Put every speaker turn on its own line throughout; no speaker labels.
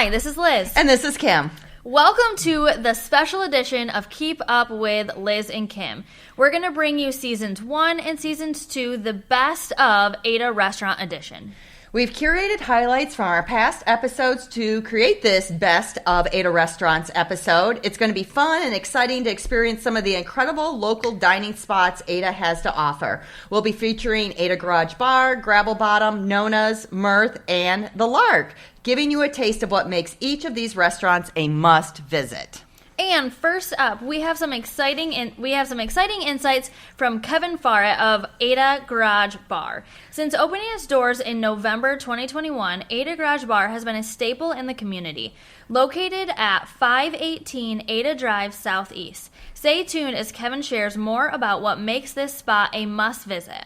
Hi, this is Liz.
And this is Kim.
Welcome to the special edition of Keep Up with Liz and Kim. We're going to bring you Seasons 1 and Seasons 2, the best of Ada Restaurant Edition.
We've curated highlights from our past episodes to create this Best of Ada Restaurants episode. It's going to be fun and exciting to experience some of the incredible local dining spots Ada has to offer. We'll be featuring Ada Garage Bar, Gravel Bottom, Nona's, Mirth, and The Lark, giving you a taste of what makes each of these restaurants a must visit.
And first up, we have some exciting insights from Kevin Farrett of Ada Garage Bar. Since opening its doors in November 2021, Ada Garage Bar has been a staple in the community. Located at 518 Ada Drive Southeast. Stay tuned as Kevin shares more about what makes this spot a must visit.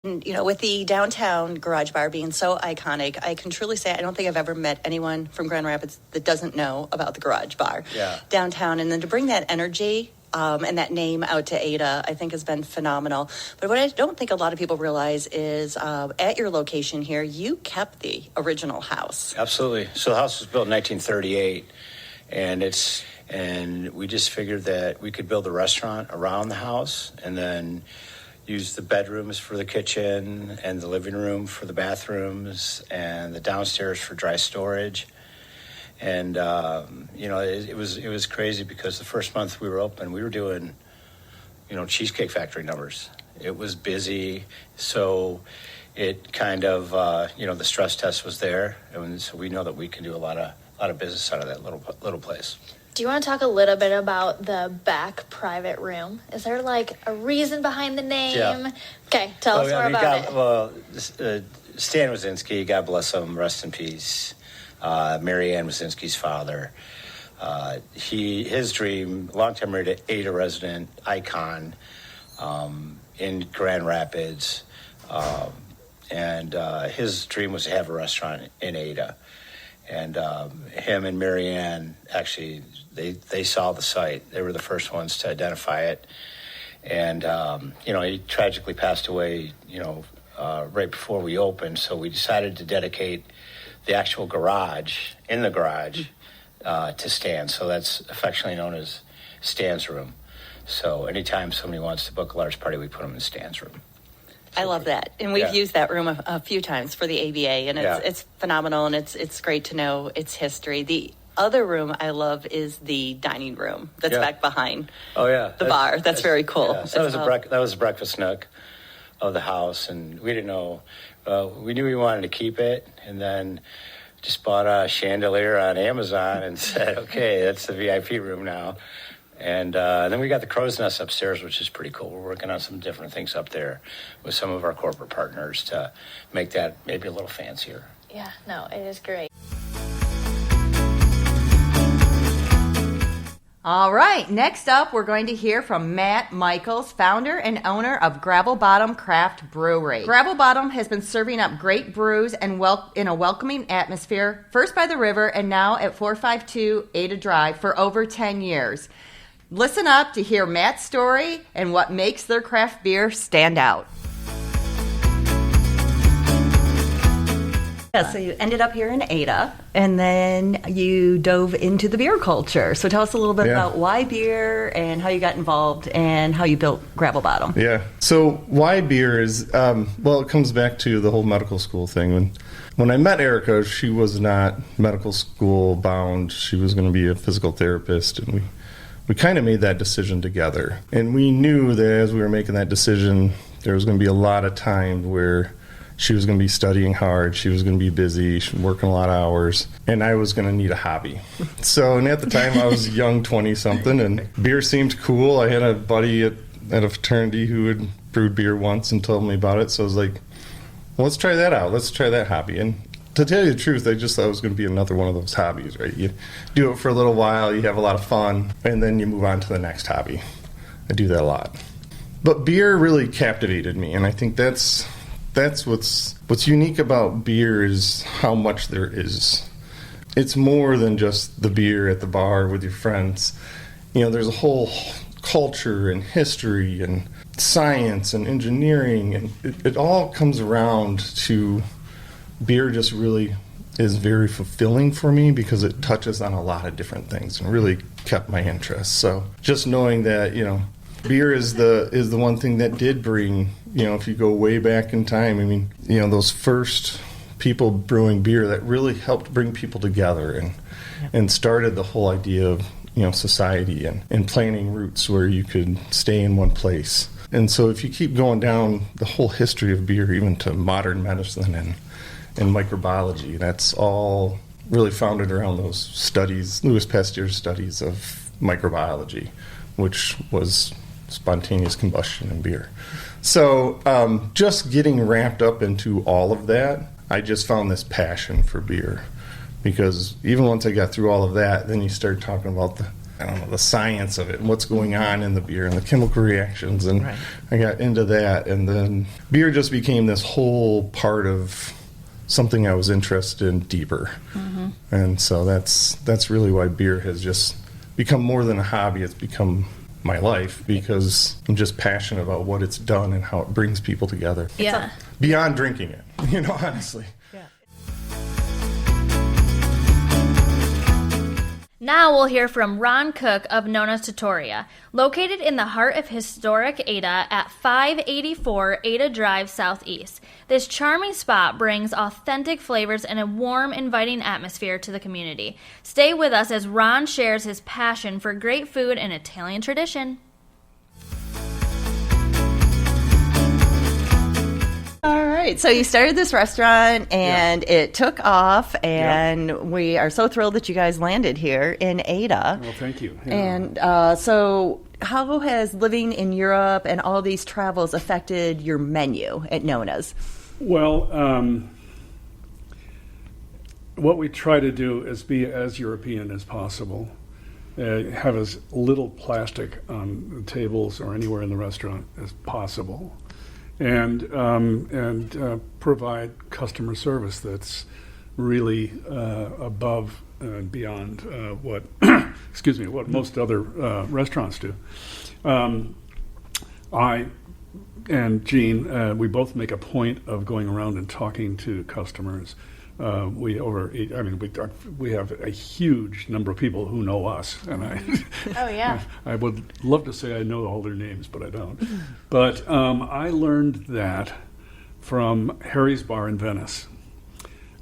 You know, with the downtown Garage Bar being so iconic, I can truly say I don't think I've ever met anyone from Grand Rapids that doesn't know about the Garage Bar downtown. And then to bring that energy and that name out to Ada, I think has been phenomenal. But what I don't think a lot of people realize is at your location here, you kept the original house.
Absolutely. So the house was built in 1938, and we just figured that we could build a restaurant around the house and then use the bedrooms for the kitchen and the living room for the bathrooms and the downstairs for dry storage. And, it was crazy because the first month we were open, we were doing, Cheesecake Factory numbers. It was busy. So it kind of, the stress test was there. And so we know that we can do a lot of business out of that little place.
Do you want to talk a little bit about the back private room? Is there like a reason behind the name?
Yeah.
Okay, tell us more about it.
Stan Wazinski, God bless him, rest in peace. Mary Ann Wazinski's father. His dream, long-time Ada resident, icon in Grand Rapids. And his dream was to have a restaurant in Ada. And him and Mary Ann, actually, they saw the site. They were the first ones to identify it. And, he tragically passed away, right before we opened. So we decided to dedicate the actual garage, in the garage, to Stan. So that's affectionately known as Stan's room. So anytime somebody wants to book a large party, we put them in Stan's room.
I love that. And we've used that room a few times for the ABA, and it's phenomenal, and it's great to know its history. The other room I love is the dining room that's back behind the bar. That's very cool.
Yeah. So that was a breakfast nook of the house, and we didn't know. We knew we wanted to keep it, and then just bought a chandelier on Amazon and said, okay, that's the VIP room now. And then we got the crow's nest upstairs, which is pretty cool. We're working on some different things up there with some of our corporate partners to make that maybe a little fancier.
Yeah, no, it is great.
All right, next up, we're going to hear from Matt Michaels, founder and owner of Gravel Bottom Craft Brewery. Gravel Bottom has been serving up great brews and in a welcoming atmosphere, first by the river and now at 452 Ada Drive for over 10 years. Listen up to hear Matt's story and what makes their craft beer stand out. Yeah, so you ended up here in Ada, and then you dove into the beer culture. So tell us a little bit about why beer and how you got involved and how you built Gravel Bottom.
Yeah, so why beer is, it comes back to the whole medical school thing. When I met Erica, she was not medical school bound. She was going to be a physical therapist, and we kind of made that decision together. And we knew that as we were making that decision, there was going to be a lot of time where she was going to be studying hard, she was going to be busy, she was working a lot of hours, and I was going to need a hobby. And at the time, I was young, 20-something, and beer seemed cool. I had a buddy at a fraternity who had brewed beer once and told me about it, so I was like, well, let's try that out. Let's try that hobby. And to tell you the truth, I just thought it was going to be another one of those hobbies, right? You do it for a little while, you have a lot of fun, and then you move on to the next hobby. I do that a lot. But beer really captivated me, and I think that's what's unique about beer is how much there is. It's more than just the beer at the bar with your friends. There's a whole culture and history and science and engineering, and it all comes around to beer. Just really is very fulfilling for me because it touches on a lot of different things and really kept my interest. So just knowing that, beer is the one thing that did bring, if you go way back in time, I mean, those first people brewing beer that really helped bring people together and started the whole idea of, society and planting routes where you could stay in one place. And so if you keep going down the whole history of beer, even to modern medicine and microbiology, that's all really founded around those studies, Louis Pasteur's studies of microbiology, which was spontaneous combustion in beer. So just getting ramped up into all of that, I just found this passion for beer. Because even once I got through all of that, then you start talking about the science of it and what's going on in the beer and the chemical reactions, and right. I got into that, and then beer just became this whole part of something I was interested in deeper. Mm-hmm. And so that's really why beer has just become more than a hobby. It's become my life because I'm just passionate about what it's done and how it brings people together.
Yeah.
Beyond drinking it, honestly.
Yeah. Now we'll hear from Ron Cook of Nona's Trattoria, located in the heart of historic Ada at 584 Ada Drive Southeast. This charming spot brings authentic flavors and a warm, inviting atmosphere to the community. Stay with us as Ron shares his passion for great food and Italian tradition.
All right, so you started this restaurant, and it took off, and we are so thrilled that you guys landed here in Ada.
Well, thank you. Yeah.
And so how has living in Europe and all these travels affected your menu at Nona's?
Well, what we try to do is be as European as possible. Have as little plastic on the tables or anywhere in the restaurant as possible. And provide customer service that's really above and beyond what what most other restaurants do. I and Gene, we both make a point of going around and talking to customers. We have a huge number of people who know us, and I would love to say I know all their names, but I don't. But I learned that from Harry's Bar in Venice.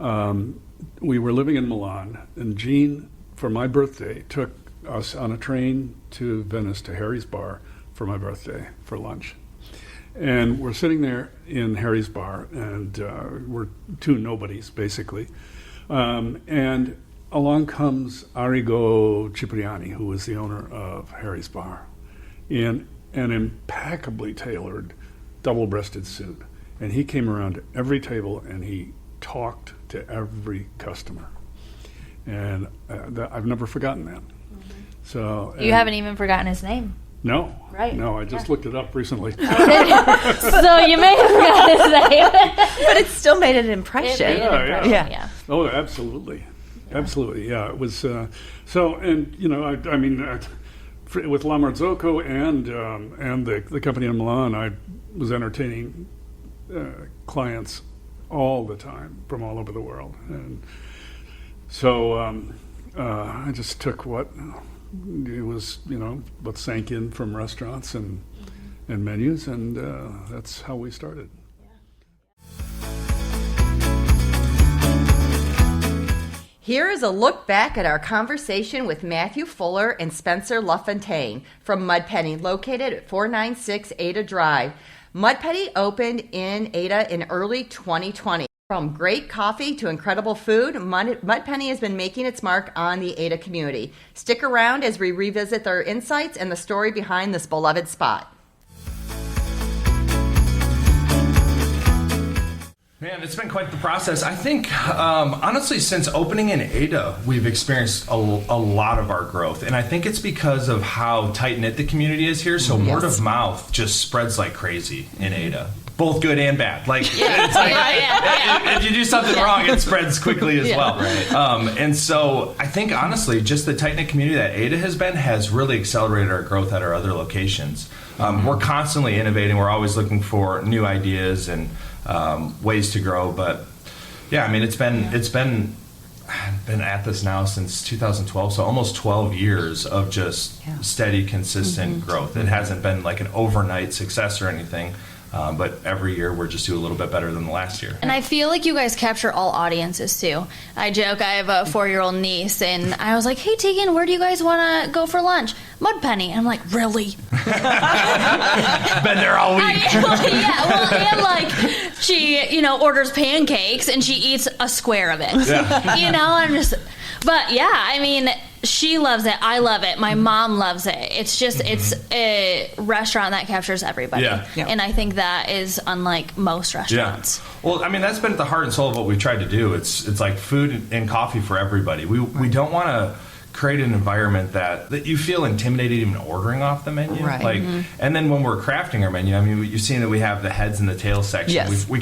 We were living in Milan, and Gene, for my birthday, took us on a train to Venice to Harry's Bar for my birthday for lunch. And we're sitting there in Harry's Bar, and we're two nobodies, basically. And along comes Arrigo Cipriani, who was the owner of Harry's Bar, in an impeccably tailored, double-breasted suit. And he came around to every table, and he talked to every customer. And I've never forgotten that. Mm-hmm. So
you haven't even forgotten his name.
No.
Right.
No, I just looked it up recently.
So you may have forgotten his name.
But it still made an impression.
Yeah. Oh, absolutely. Absolutely, yeah. It was, with La Marzocco and the company in Milan, I was entertaining clients all the time from all over the world. And so I just took what sank in from restaurants and menus, and that's how we started.
Here is a look back at our conversation with Matthew Fuller and Spencer LaFontaine from Mud Penny, located at 496 Ada Drive. Mud Penny opened in Ada in early 2020. From great coffee to incredible food, Mud Penny has been making its mark on the Ada community. Stick around as we revisit their insights and the story behind this beloved spot.
Man, it's been quite the process. I think, honestly, since opening in Ada, we've experienced a lot of our growth. And I think it's because of how tight-knit the community is here. So word of mouth just spreads like crazy in Ada. both good and bad. Like, it's like if you do something wrong, it spreads quickly as well. Right. And so I think, honestly, just the tight-knit community that Ada has been has really accelerated our growth at our other locations. We're constantly innovating. We're always looking for new ideas and ways to grow. But, yeah, I mean, it's been at this now since 2012, so almost 12 years of just steady, consistent growth. It hasn't been like an overnight success or anything, but every year we're just doing a little bit better than the last year.
And I feel like you guys capture all audiences too. I joke, I have a 4-year-old niece, and I was like, hey Tegan, where do you guys want to go for lunch? Mud Penny. And I'm like, really?
Been there all week.
And like, she, orders pancakes and she eats a square of it. Yeah. But yeah, I mean, she loves it. I love it. My mom loves it. It's just, it's a restaurant that captures everybody.
Yeah.
And I think that is unlike most restaurants.
Yeah. Well, I mean, that's been at the heart and soul of what we tried to do. It's like food and coffee for everybody. We don't want to create an environment that you feel intimidated even ordering off the menu.
Right.
Like, and then when we're crafting our menu, I mean, you've seen that we have the heads and the tails section.
Yes.
We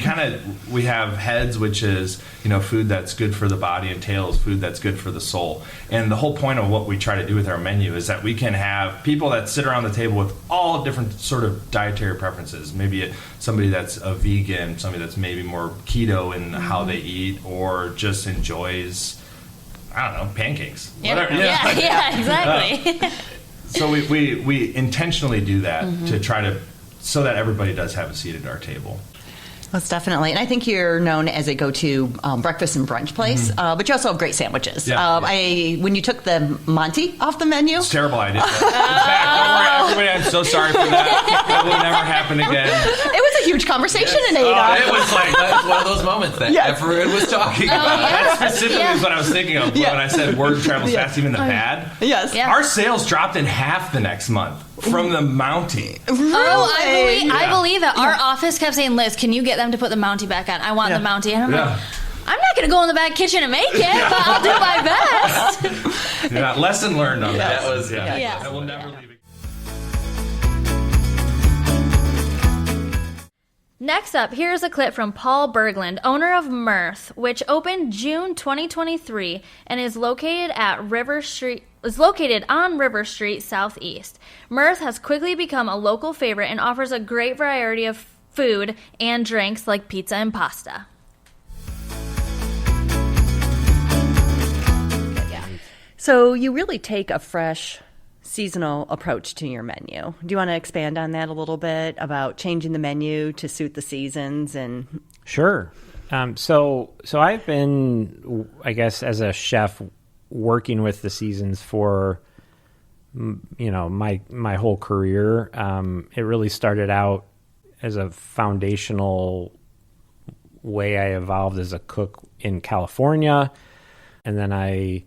have heads, which is, food that's good for the body, and tails, food that's good for the soul. And the whole point of what we try to do with our menu is that we can have people that sit around the table with all different sort of dietary preferences. Maybe somebody that's a vegan, somebody that's maybe more keto in how they eat, or just enjoys, I don't know, pancakes. Whatever.
Yeah, exactly.
So we intentionally do that to try to, so that everybody does have a seat at our table.
Most definitely. And I think you're known as a go-to breakfast and brunch place, but you also have great sandwiches.
Yeah.
When you took the Monty off the menu.
It's terrible idea. It's back. Don't worry, everybody. I'm so sorry for that. That will never happen again.
It was a huge conversation in Ada.
It was like,
that was one of those moments that everyone was talking about.
That specifically is what I was thinking of when I said word travels fast, even the bad.
Yes.
Yeah.
Our sales dropped in half the next month from the Mountie.
Really?
I believe that. Our office kept saying, Liz, can you get them to put the Mountie back on? I want the Mountie. And I'm like, I'm not going to go in the back kitchen and make it, but I'll do my best.
Yeah, lesson learned on that.
That was,
I will never leave it.
Next up, here's a clip from Paul Berglund, owner of Mirth, which opened June 2023 and is located on River Street Southeast. Mirth has quickly become a local favorite and offers a great variety of food and drinks like pizza and pasta.
So you really take a fresh, seasonal approach to your menu. Do you want to expand on that a little bit about changing the menu to suit the seasons? And
Sure. So I've been, I guess, as a chef, working with the seasons for my whole career. It really started out as a foundational way I evolved as a cook in California, and then I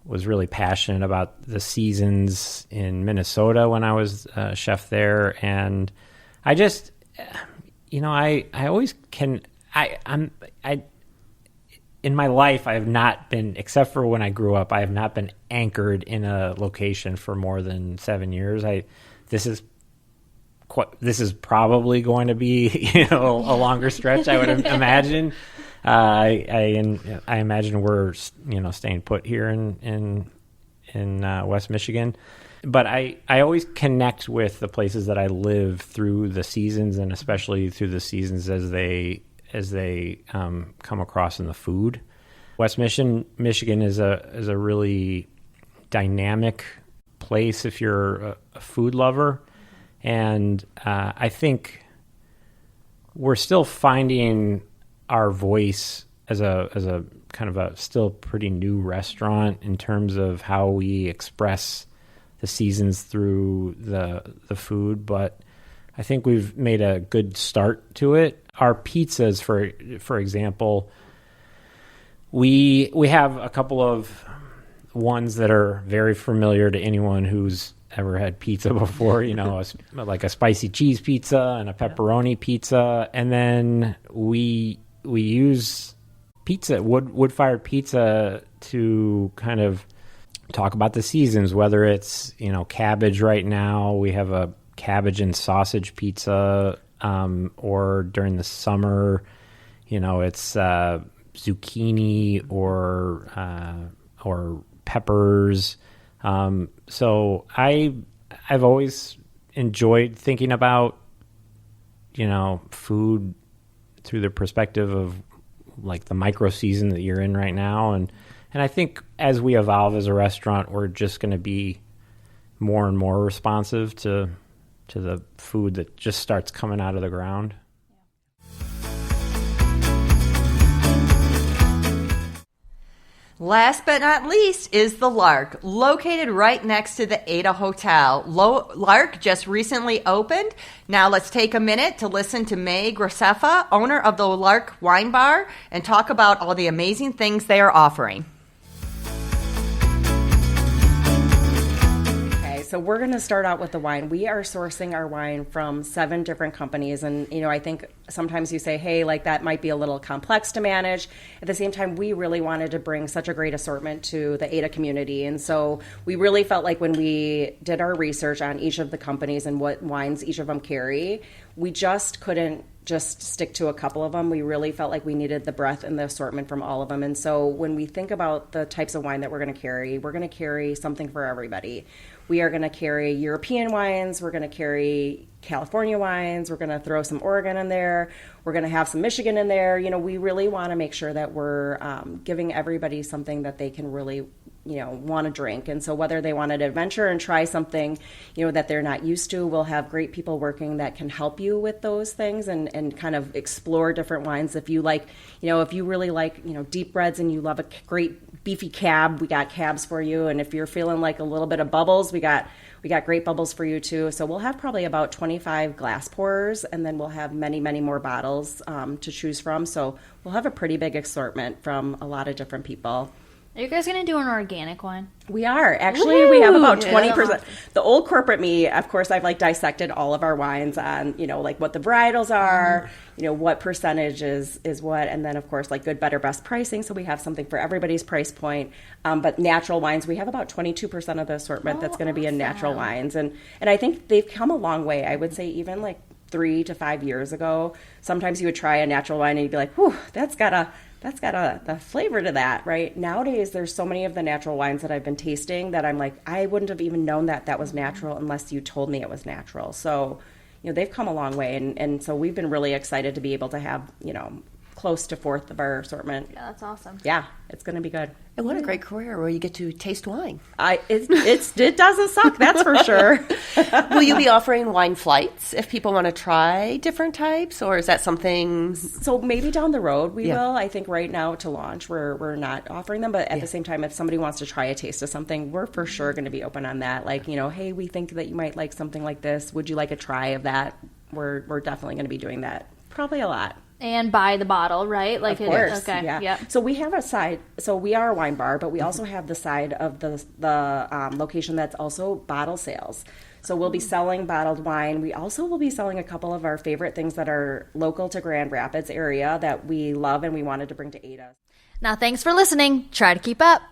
was really passionate about the seasons in Minnesota when I was a chef there, and I just, I always can. In my life, I have not been, except for when I grew up, I have not been anchored in a location for more than 7 years. This is probably going to be, a longer stretch, I would imagine. I imagine we're, staying put here in West Michigan. But I always connect with the places that I live through the seasons, and especially through the seasons as they come across in the food. West Michigan is a really dynamic place if you're a food lover, and I think we're still finding our voice as a kind of a still pretty new restaurant in terms of how we express the seasons through the food, but I think we've made a good start to it. Our pizzas, for example, we have a couple of ones that are very familiar to anyone who's ever had pizza before, like a spicy cheese pizza and a pepperoni pizza. And then we use wood-fired pizza to kind of talk about the seasons, whether it's, cabbage right now. We have a cabbage and sausage pizza or during the summer, it's zucchini or peppers. So I've always enjoyed thinking about, food through the perspective of like the micro season that you're in right now. And I think as we evolve as a restaurant, we're just going to be more and more responsive to the food that just starts coming out of the ground.
Last but not least is the Lark, located right next to the Ada Hotel. Lark just recently opened. Now let's take a minute to listen to May Grossefa, owner of the Lark Wine Bar, and talk about all the amazing things they are offering.
So we're going to start out with the wine. We are sourcing our wine from 7 different companies. And, I think sometimes you say, hey, like that might be a little complex to manage. At the same time, we really wanted to bring such a great assortment to the Ada community. And so we really felt like when we did our research on each of the companies and what wines each of them carry, we just couldn't just stick to a couple of them. We really felt like we needed the breadth and the assortment from all of them. And so when we think about the types of wine that we're going to carry something for everybody. We are going to carry European wines. We're going to carry California wines. We're going to throw some Oregon in there. We're going to have some Michigan in there. We really want to make sure that we're giving everybody something that they can really, want to drink. And so whether they want to adventure and try something, that they're not used to, we'll have great people working that can help you with those things and kind of explore different wines. If you like, if you really like, deep reds and you love a great beefy cab, we got cabs for you. And if you're feeling like a little bit of bubbles, we got great bubbles for you too. So we'll have probably about 25 glass pourers, and then we'll have many, many more bottles to choose from. So we'll have a pretty big assortment from a lot of different people.
Are you guys going to do an organic wine?
We are. Actually, we have about 20%. The old corporate me, of course, I've dissected all of our wines on, what the varietals are, what percentage is what. And then, of course, good, better, best pricing. So we have something for everybody's price point. But natural wines, we have about 22% of the assortment that's going to be in natural wines. And I think they've come a long way. I would say even 3 to 5 years ago, sometimes you would try a natural wine and you'd be like, whew, that's got the flavor to that, right? Nowadays, there's so many of the natural wines that I've been tasting that I'm like, I wouldn't have even known that was natural unless you told me it was natural. So, they've come a long way. And so we've been really excited to be able to have, close to 1/4 of our assortment.
Yeah, that's awesome.
Yeah, it's going to be good.
And what a great career where you get to taste wine.
It doesn't suck, that's for sure.
Will you be offering wine flights if people want to try different types, or is that something?
So maybe down the road we will. I think right now to launch we're not offering them, but at the same time, if somebody wants to try a taste of something, we're for sure going to be open on that. Hey, we think that you might like something like this. Would you like a try of that? We're definitely going to be doing that. Probably a lot.
And buy the bottle, right?
Of course.
Okay.
Yeah.
Yep.
So we have a side. So we are a wine bar, but we also have the side of the location that's also bottle sales. So we'll be selling bottled wine. We also will be selling a couple of our favorite things that are local to Grand Rapids area that we love and we wanted to bring to Ada.
Now, thanks for listening. Try to keep up.